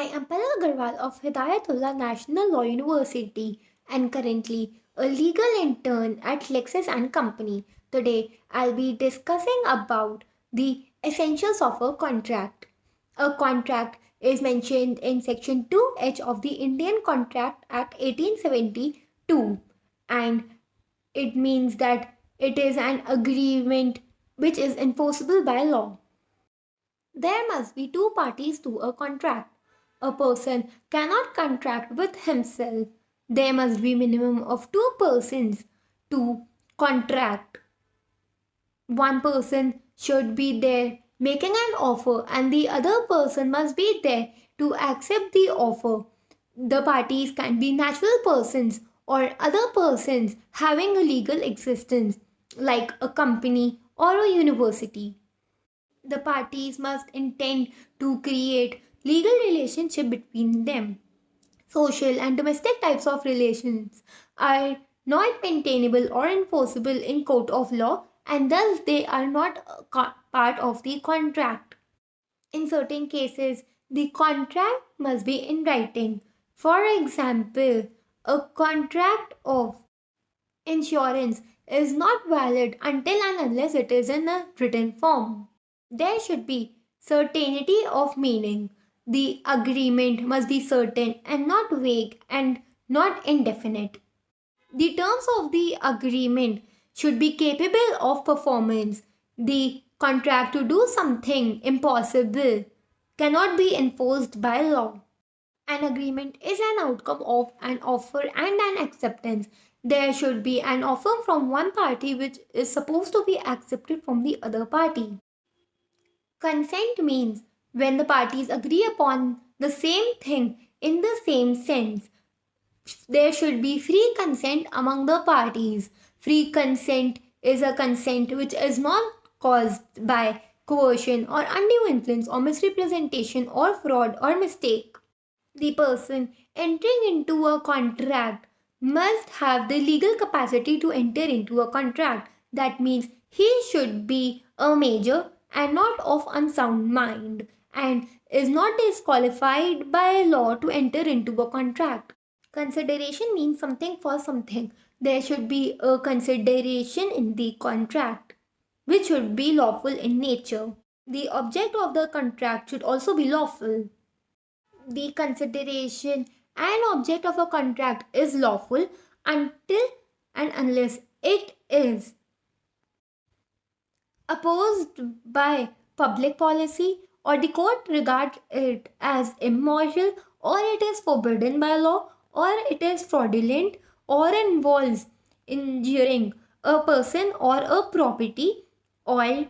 I am Palak Agarwal of Hidayatullah National Law University and currently a legal intern at LEXIS and Company. Today I'll be discussing about the essentials of a contract. A contract is mentioned in section 2H of the Indian Contract Act 1872 and it means that it is an agreement which is enforceable by law. There must be two parties to a contract. A person cannot contract with himself. There must be minimum of two persons to contract. One person should be there making an offer and the other person must be there to accept the offer. The parties can be natural persons or other persons having a legal existence like a company or a university. The parties must intend to create legal relationship between them. Social and domestic types of relations are not maintainable or enforceable in court of law and thus they are not part of the contract. In certain cases, the contract must be in writing. For example, a contract of insurance is not valid until and unless it is in a written form. There should be certainty of meaning. The agreement must be certain and not vague and not indefinite. The terms of the agreement should be capable of performance. The contract to do something impossible cannot be enforced by law. An agreement is an outcome of an offer and an acceptance. There should be an offer from one party which is supposed to be accepted from the other party. Consent means when the parties agree upon the same thing in the same sense. There should be free consent among the parties. Free consent is a consent which is not caused by coercion or undue influence or misrepresentation or fraud or mistake. The person entering into a contract must have the legal capacity to enter into a contract. That means he should be a major and not of unsound mind and is not disqualified by law to enter into a contract. Consideration means something for something. There should be a consideration in the contract which should be lawful in nature. The object of the contract should also be lawful. The consideration and object of a contract is lawful until and unless it is opposed by public policy or the court regards it as immoral or it is forbidden by law or it is fraudulent or involves injuring a person or a property or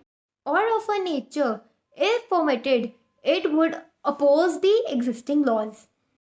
of a nature if permitted it would oppose the existing laws.